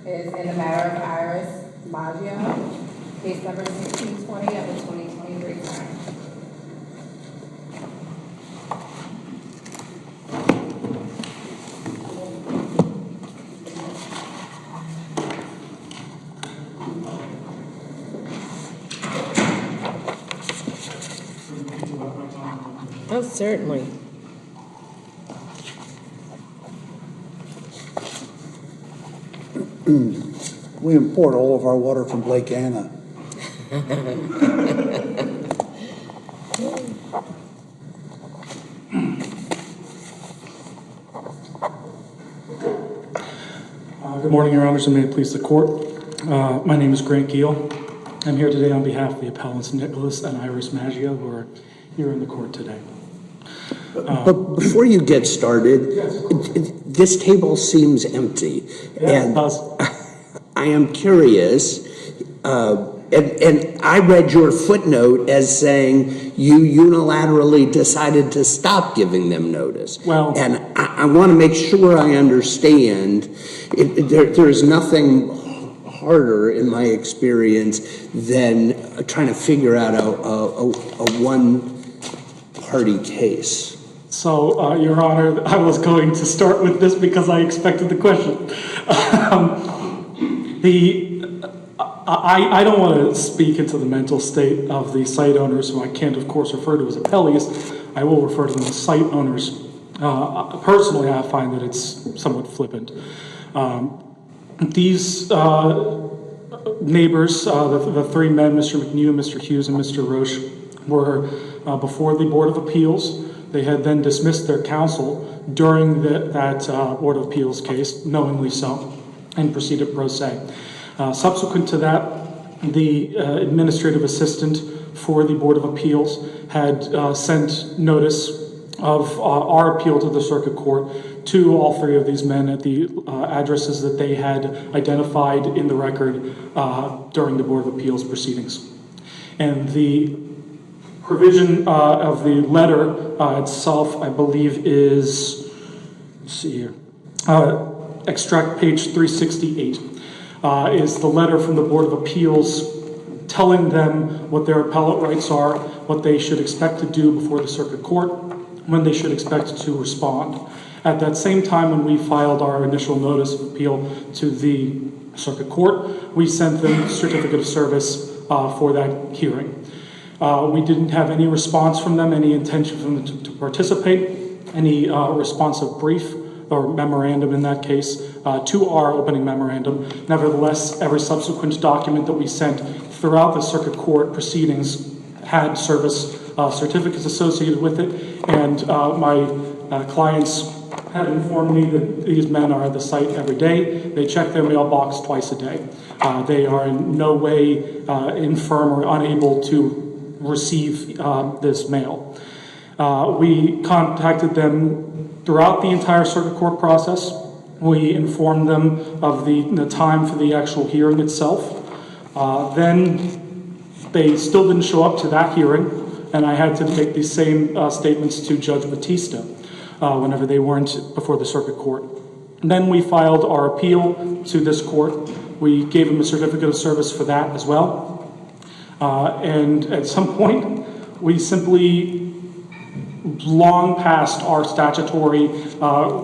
is in the matter of Iris Maggio, case number 1620 of the 2023 time. Oh, certainly. We import all of our water from Lake Anna. Good morning, Your Honors, and may it please the Court. My name is Grant Giel. I'm here today on behalf of the appellants Nicholas and Iris Maggio, who are here in the court today. But before you get started, Yes. this table seems empty. Yeah, And it does. I am curious, and I read your footnote as saying you unilaterally decided to stop giving them notice. Well, and I want to make sure I understand. There is nothing harder in my experience than trying to figure out a one-party case. So, Your Honor, I was going to start with this because I expected the question. I don't want to speak into the mental state of the site owners, who I can't, of course, refer to as appellees. I will refer to them as site owners. Personally, I find that it's somewhat flippant. These neighbors, the three men, Mr. McNew, Mr. Hughes, and Mr. Roche, were before the Board of Appeals. They had then dismissed their counsel during that Board of Appeals case, knowingly so, and proceeded pro se. Subsequent to that, the administrative assistant for the Board of Appeals had sent notice of our appeal to the circuit court to all three of these men at the addresses that they had identified in the record during the Board of Appeals proceedings. And the provision of the letter itself, I believe, is, let's see here, extract page 368, is the letter from the Board of Appeals telling them what their appellate rights are, what they should expect to do before the circuit court, when they should expect to respond. At that same time, when we filed our initial notice of appeal to the circuit court, we sent them a certificate of service for that hearing. We didn't have any response from them, any intention from them to participate, any responsive brief or memorandum in that case to our opening memorandum. Nevertheless, every subsequent document that we sent throughout the circuit court proceedings had service certificates associated with it, and my clients had informed me that these men are at the site every day. They check their mailbox twice a day. They are in no way infirm or unable to receive this mail. We contacted them throughout the entire circuit court process. We informed them of the time for the actual hearing itself. Then they still didn't show up to that hearing, and I had to make these same statements to Judge Batista whenever they weren't before the circuit court. And then we filed our appeal to this court. We gave them a certificate of service for that as well. And at some point, we simply long past our statutory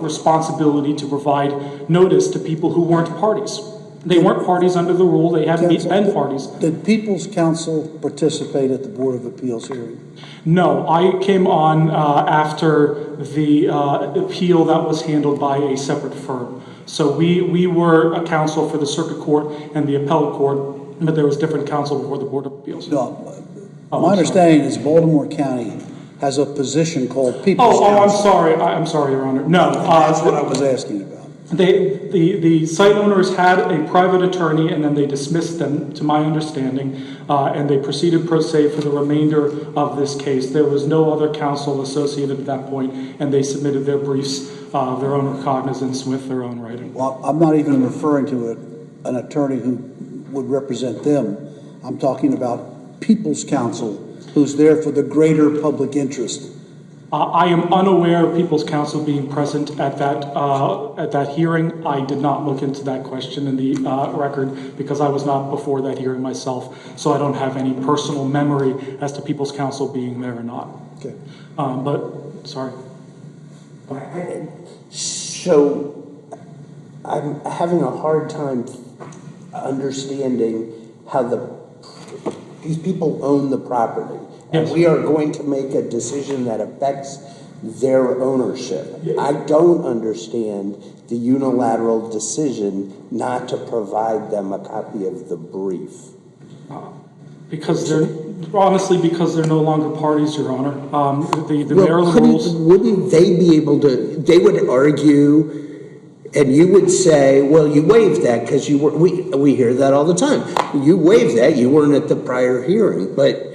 responsibility to provide notice to people who weren't parties. They weren't parties under the rule. They hadn't been parties. Did People's Counsel participate at the Board of Appeals hearing? No, I came on after the appeal that was handled by a separate firm. So we were a counsel for the circuit court and the appellate court, but there was different counsel before the Board of Appeals. No. My understanding is Baltimore County has a position called People's Counsel. I'm sorry, Your Honor. No. That's what I was asking about. The site owners had a private attorney, and then they dismissed them, to my understanding, and they proceeded pro se for the remainder of this case. There was no other counsel associated at that point, and they submitted their briefs of their own recognizance with their own writing. Well, I'm not even referring to an attorney who would represent them. I'm talking about People's Counsel, who's there for the greater public interest. I am unaware of people's counsel being present at that hearing. I did not look into that question in the record because I was not before that hearing myself, so I don't have any personal memory as to people's counsel being there or not. Okay. Sorry. So I'm having a hard time understanding how these people own the property. Yes. And we are going to make a decision that affects their ownership. I don't understand the unilateral decision not to provide them a copy of the brief. Because they're no longer parties, Your Honor. The Maryland rules. Wouldn't they be able to? They would argue, and you would say, "Well, you waived that because you were." We hear that all the time. You waived that. You weren't at the prior hearing, but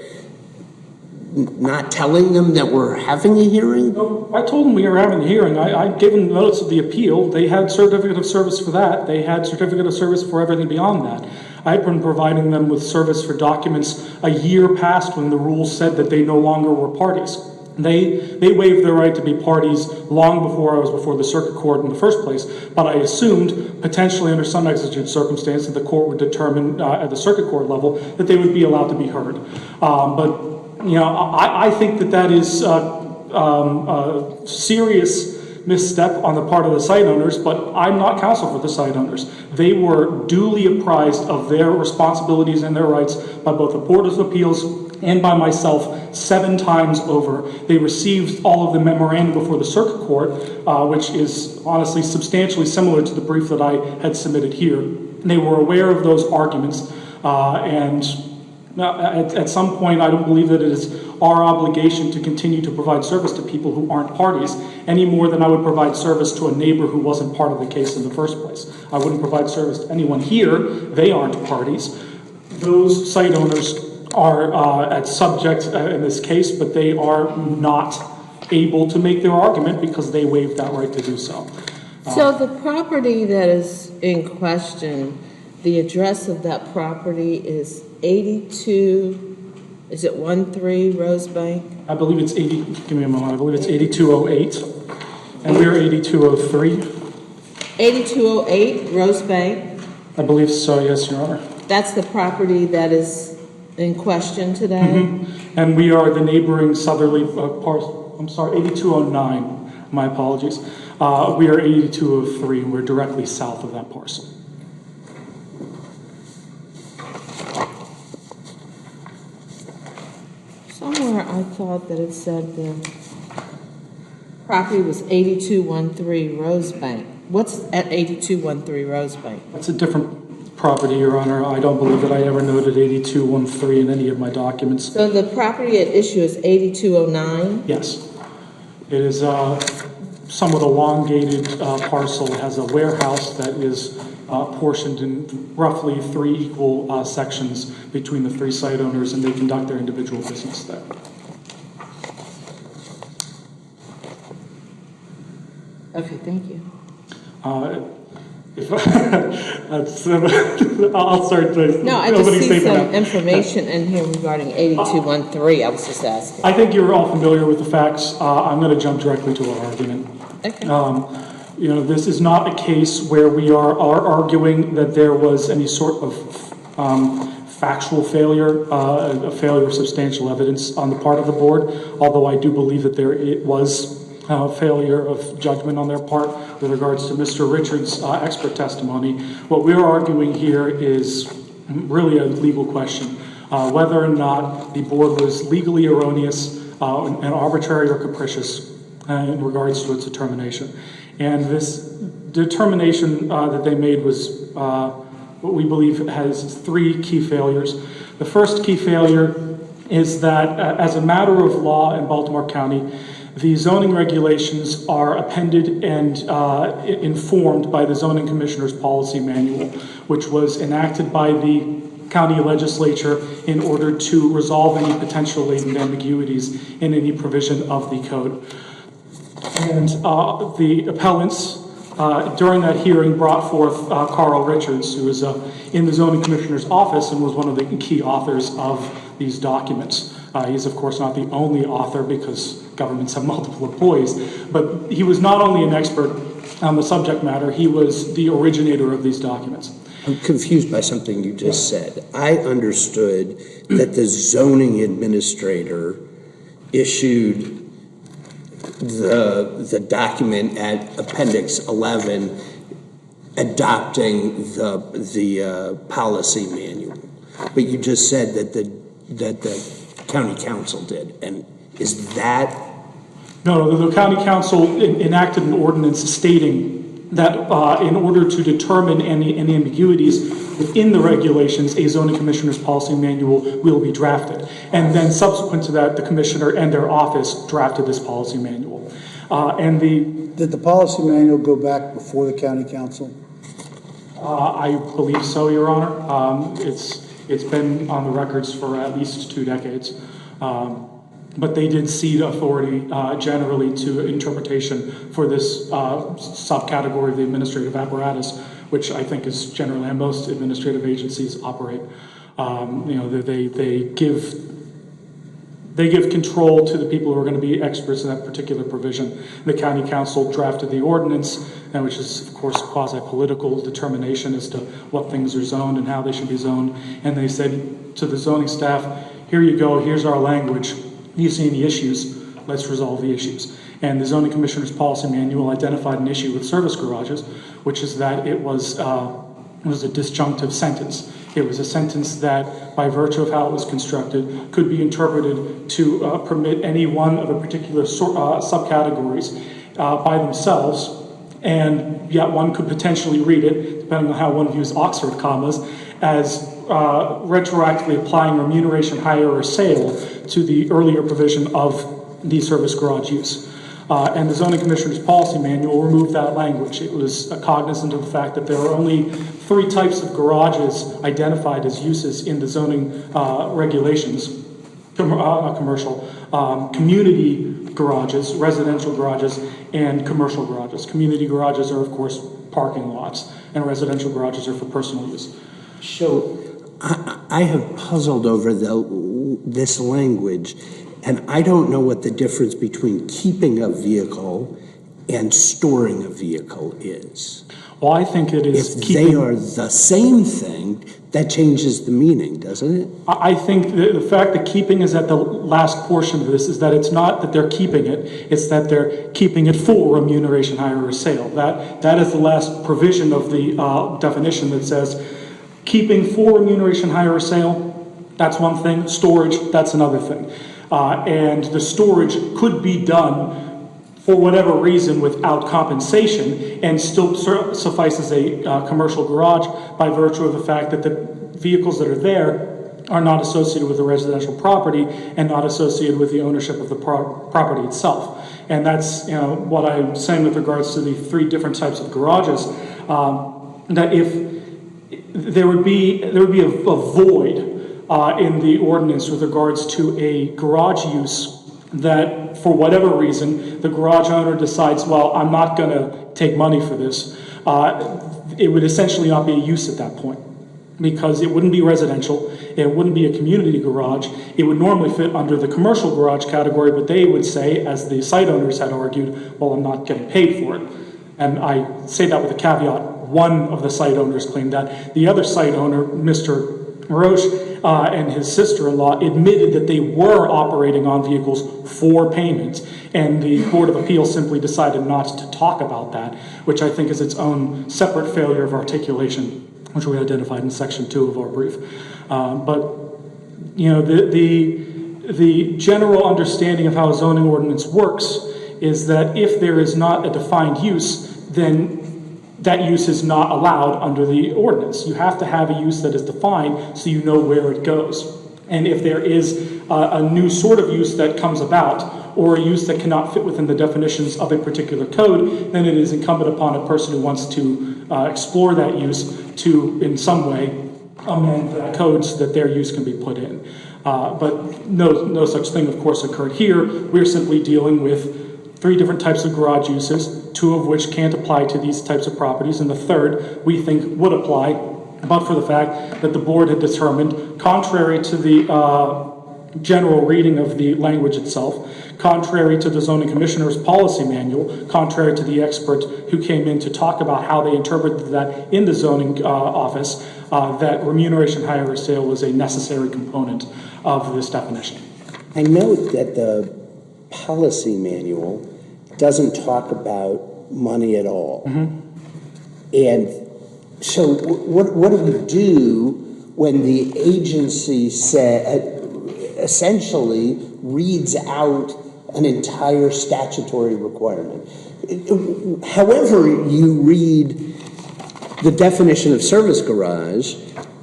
not telling them that we're having a hearing? No, I told them we were having a hearing. I gave them notice of the appeal. They had certificate of service for that. They had certificate of service for everything beyond that. I've been providing them with service for documents a year past when the rules said that they no longer were parties. They waived their right to be parties long before I was before the circuit court in the first place, but I assumed, potentially under some exigent circumstance, that the court would determine at the circuit court level that they would be allowed to be heard. But I think that is a serious misstep on the part of the site owners, but I'm not counsel for the site owners. They were duly apprised of their responsibilities and their rights by both the Board of Appeals and by myself 7 times over. They received all of the memorandum before the circuit court, which is honestly substantially similar to the brief that I had submitted here. They were aware of those arguments, and at some point, I don't believe that it is our obligation to continue to provide service to people who aren't parties any more than I would provide service to a neighbor who wasn't part of the case in the first place. I wouldn't provide service to anyone here. They aren't parties. Those site owners are at subject in this case, but they are not able to make their argument because they waived that right to do so. So the property that is in question, the address of that property is 82, is it 13 Rosebank? I believe it's 80, give me a moment, I believe it's 8208, and we're 8203. 8208 Rosebank? I believe so, yes, Your Honor. That's the property that is in question today? Mm-hmm. And we are the neighboring southerly parcel, 8209, my apologies. We are 8203, and we're directly south of that parcel. Somewhere I thought that it said the property was 8213 Rosebank. What's at 8213 Rosebank? That's a different property, Your Honor. I don't believe that I ever noted 8213 in any of my documents. So the property at issue is 8209? Yes. It is somewhat elongated parcel. It has a warehouse that is portioned in roughly 3 equal sections between the 3 site owners, and they conduct their individual business there. Okay, thank you. I'll start the No, I just see some information in here regarding 8213. I was just asking. I think you're all familiar with the facts. I'm going to jump directly to our argument. Okay. This is not a case where we are arguing that there was any sort of factual failure, a failure of substantial evidence on the part of the board, although I do believe that it was a failure of judgment on their part with regards to Mr. Richards' expert testimony. What we're arguing here is really a legal question, whether or not the board was legally erroneous and arbitrary or capricious in regards to its determination. And this determination that they made was what we believe has 3 key failures. The first key failure is that as a matter of law in Baltimore County, the zoning regulations are appended and informed by the Zoning Commissioner's Policy Manual, which was enacted by the county legislature in order to resolve any potential latent ambiguities in any provision of the code. And the appellants during that hearing brought forth Carl Richards, who is in the Zoning Commissioner's office and was one of the key authors of these documents. He's, of course, not the only author because governments have multiple employees. But he was not only an expert on the subject matter, he was the originator of these documents. I'm confused by something you just said. I understood that the zoning administrator issued the document at Appendix 11 adopting the policy manual. But you just said that the county council did. And is that? No, the county council enacted an ordinance stating that in order to determine any ambiguities within the regulations, a zoning commissioner's policy manual will be drafted. And then subsequent to that, the commissioner and their office drafted this policy manual. Did the policy manual go back before the county council? I believe so, Your Honor. It's been on the records for at least 2 decades. But they did cede authority generally to interpretation for this subcategory of the administrative apparatus, which I think is generally how most administrative agencies operate. They give control to the people who are going to be experts in that particular provision. The county council drafted the ordinance, and which is, of course, quasi-political determination as to what things are zoned and how they should be zoned. And they said to the zoning staff, here you go, here's our language. You see any issues, let's resolve the issues. And the zoning commissioner's policy manual identified an issue with service garages, which is that it was a disjunctive sentence. It was a sentence that, by virtue of how it was constructed, could be interpreted to permit any one of a particular subcategories by themselves, and yet one could potentially read it, depending on how one views Oxford commas, as retroactively applying remuneration, hire, or sale to the earlier provision of the service garage use. And the zoning commissioner's policy manual removed that language. It was cognizant of the fact that there are only 3 types of garages identified as uses in the zoning regulations, commercial, community garages, residential garages, and commercial garages. Community garages are, of course, parking lots, and residential garages are for personal use. So I have puzzled over this language, and I don't know what the difference between keeping a vehicle and storing a vehicle is. Well, I think it is If they are the same thing, that changes the meaning, doesn't it? I think the fact that keeping is at the last portion of this is that it's not that they're keeping it, it's that they're keeping it for remuneration, hire, or sale. That is the last provision of the definition that says keeping for remuneration, hire, or sale, that's one thing. Storage, that's another thing. And the storage could be done for whatever reason without compensation and still suffices a commercial garage by virtue of the fact that the vehicles that are there are not associated with the residential property and not associated with the ownership of the property itself. And that's what I'm saying with regards to the 3 different types of garages, that if there would be a void in the ordinance with regards to a garage use that, for whatever reason, the garage owner decides, well, I'm not going to take money for this. It would essentially not be a use at that point because it wouldn't be residential, it wouldn't be a community garage. It would normally fit under the commercial garage category, but they would say, as the site owners had argued, well, I'm not getting paid for it. And I say that with a caveat. One of the site owners claimed that. The other site owner, Mr. Roche, and his sister-in-law admitted that they were operating on vehicles for payment, and the Board of Appeals simply decided not to talk about that, which I think is its own separate failure of articulation, which we identified in Section 2 of our brief. The general understanding of how a zoning ordinance works is that if there is not a defined use, then that use is not allowed under the ordinance. You have to have a use that is defined so you know where it goes. And if there is a new sort of use that comes about, or a use that cannot fit within the definitions of a particular code, then it is incumbent upon a person who wants to explore that use to, in some way, amend the code so that their use can be put in. But no such thing, of course, occurred here. We're simply dealing with 3 different types of garage uses, 2 of which can't apply to these types of properties, and the 3rd we think would apply, but for the fact that the board had determined, contrary to the general reading of the language itself, contrary to the zoning commissioner's policy manual, contrary to the expert who came in to talk about how they interpreted that in the zoning office, that remuneration, hire, or sale was a necessary component of this definition. I note that the policy manual doesn't talk about money at all. And so what do we do when the agency essentially reads out an entire statutory requirement? However you read the definition of service garage,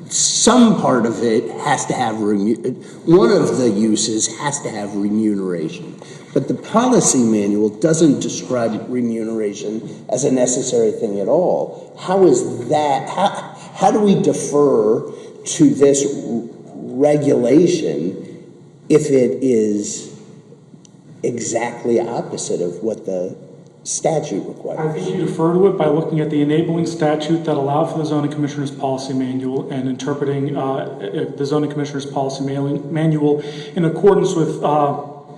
some part of it has to have, one of the uses has to have remuneration. But the policy manual doesn't describe remuneration as a necessary thing at all. How is that, how do we defer to this regulation if it is exactly opposite of what the statute requires? I think you defer to it by looking at the enabling statute that allowed for the zoning commissioner's policy manual and interpreting the zoning commissioner's policy manual in accordance with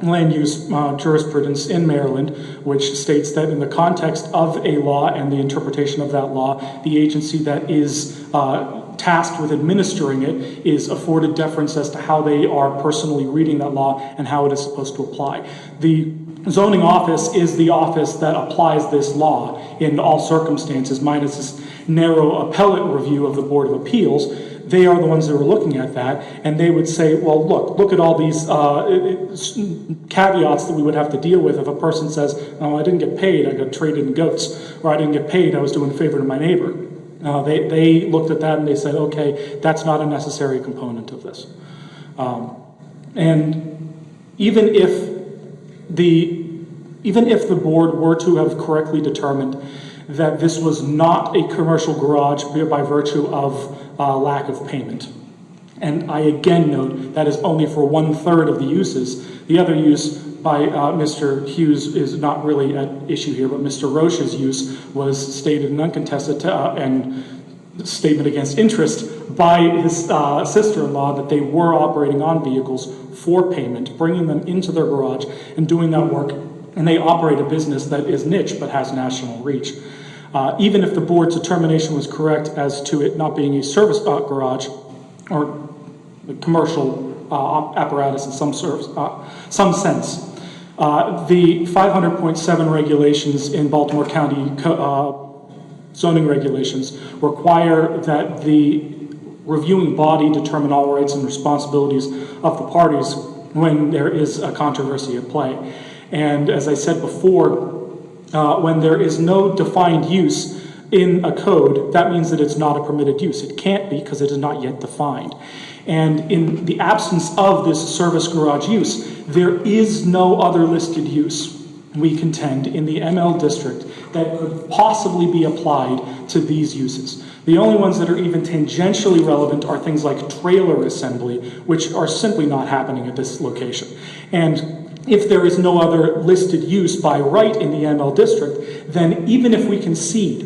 land use jurisprudence in Maryland, which states that in the context of a law and the interpretation of that law, the agency that is tasked with administering it is afforded deference as to how they are personally reading that law and how it is supposed to apply. The zoning office is the office that applies this law in all circumstances, minus this narrow appellate review of the Board of Appeals. They are the ones that are looking at that, and they would say, well, look at all these caveats that we would have to deal with if a person says, oh, I didn't get paid, I got traded in goats, or I didn't get paid, I was doing a favor to my neighbor. They looked at that and they said, okay, that's not a necessary component of this. And even if the board were to have correctly determined that this was not a commercial garage by virtue of lack of payment, and I again note that is only for 1/3 of the uses. The other use by Mr. Hughes is not really at issue here, but Mr. Roche's use was stated and uncontested and statement against interest by his sister-in-law that they were operating on vehicles for payment, bringing them into their garage and doing that work, and they operate a business that is niche but has national reach. Even if the board's determination was correct as to it not being a service garage or a commercial apparatus in some sense, the 500.7 regulations in Baltimore County zoning regulations require that the reviewing body determine all rights and responsibilities of the parties when there is a controversy at play. And as I said before, when there is no defined use in a code, that means that it's not a permitted use. It can't be because it is not yet defined. And in the absence of this service garage use, there is no other listed use, we contend, in the ML district that could possibly be applied to these uses. The only ones that are even tangentially relevant are things like trailer assembly, which are simply not happening at this location. And if there is no other listed use by right in the ML district, then even if we concede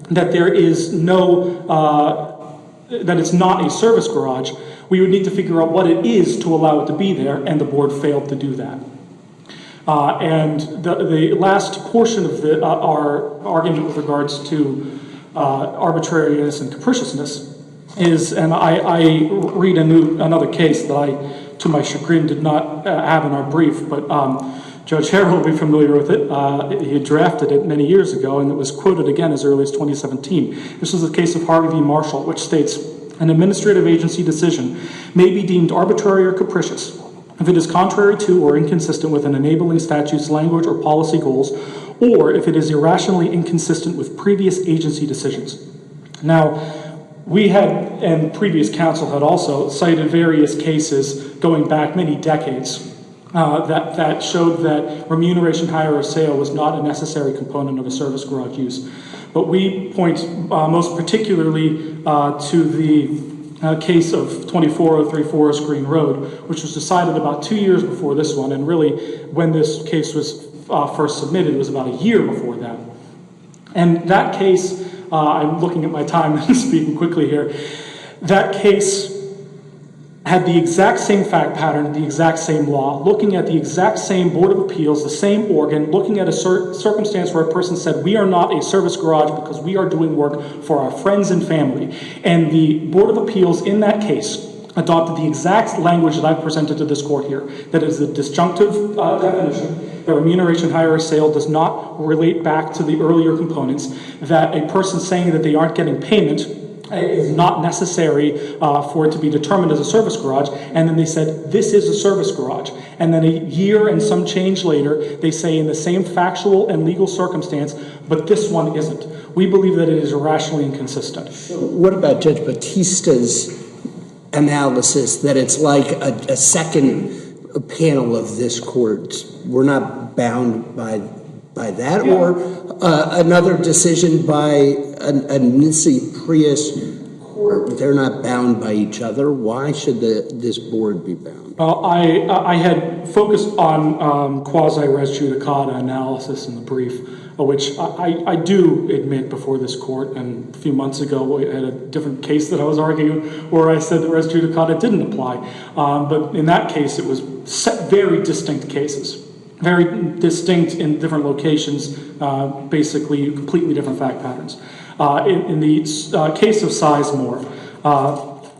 that there is that it's not a service garage, we would need to figure out what it is to allow it to be there, and the board failed to do that. And the last portion of our argument with regards to arbitrariness and capriciousness is, and I read another case that I, to my chagrin, did not have in our brief, but Judge Harrell will be familiar with it. He had drafted it many years ago, and it was quoted again as early as 2017. This was the case of Harvey v. Marshall, which states, an administrative agency decision may be deemed arbitrary or capricious if it is contrary to or inconsistent with an enabling statute's language or policy goals, or if it is irrationally inconsistent with previous agency decisions. Now, we had, and previous counsel had also, cited various cases going back many decades that showed that remuneration, hire, or sale was not a necessary component of a service garage use. But we point most particularly to the case of 2403 Forest Green Road, which was decided about 2 years before this one, and really when this case was first submitted, it was about a year before that. And that case, I'm looking at my time and speaking quickly here, that case had the exact same fact pattern, the exact same law, looking at the exact same Board of Appeals, the same organ, looking at a circumstance where a person said, we are not a service garage because we are doing work for our friends and family. And the Board of Appeals in that case adopted the exact language that I've presented to this court here, that is the disjunctive definition, that remuneration, hire, or sale does not relate back to the earlier components, that a person saying that they aren't getting payment is not necessary for it to be determined as a service garage. And then they said, this is a service garage. And then a year and some change later, they say in the same factual and legal circumstance, but this one isn't. We believe that it is irrationally inconsistent. What about Judge Batista's analysis that it's like a second panel of this court? We're not bound by that, or another decision by a Nisi Prius court? They're not bound by each other. Why should this board be bound? I had focused on quasi-res judicata analysis in the brief, which I do admit before this court, and a few months ago I had a different case that I was arguing where I said that res judicata didn't apply. But in that case, it was very distinct cases. Very distinct in different locations, basically completely different fact patterns. In the case of Sizemore,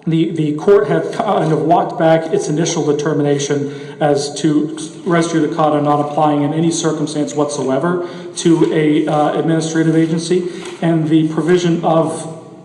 the court had kind of walked back its initial determination as to res judicata not applying in any circumstance whatsoever to a administrative agency, and the provision of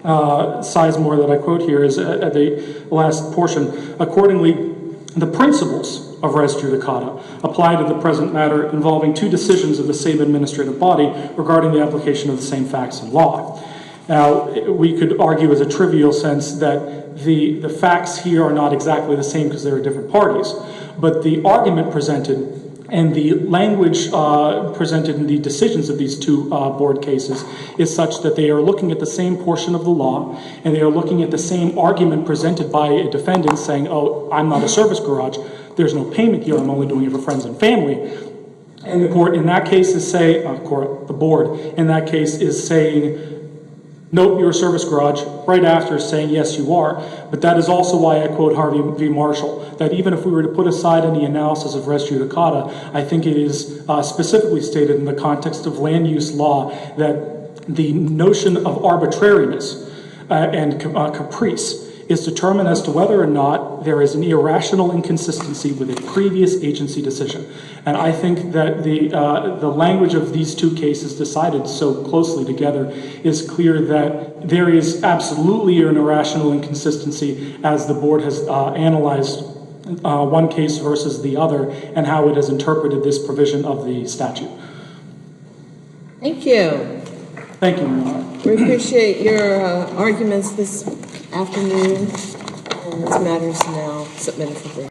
Sizemore that I quote here is at the last portion. Accordingly, the principles of res judicata apply to the present matter involving two decisions of the same administrative body regarding the application of the same facts and law. Now, we could argue as a trivial sense that the facts here are not exactly the same because there are different parties, but the argument presented and the language presented in the decisions of these two board cases is such that they are looking at the same portion of the law, and they are looking at the same argument presented by a defendant saying, oh, I'm not a service garage, there's no payment here, I'm only doing it for friends and family. And the court in that case is saying, the board in that case is saying, nope, you're a service garage, right after saying, yes, you are. But that is also why I quote Harvey v. Marshall, that even if we were to put aside any analysis of res judicata, I think it is specifically stated in the context of land use law that the notion of arbitrariness and caprice is determined as to whether or not there is an irrational inconsistency with a previous agency decision. And I think that the language of these two cases decided so closely together is clear that there is absolutely an irrational inconsistency as the board has analyzed one case versus the other and how it has interpreted this provision of the statute. Thank you. Thank you, Your Honor. We appreciate your arguments this afternoon, and this matter is now submitted for briefing.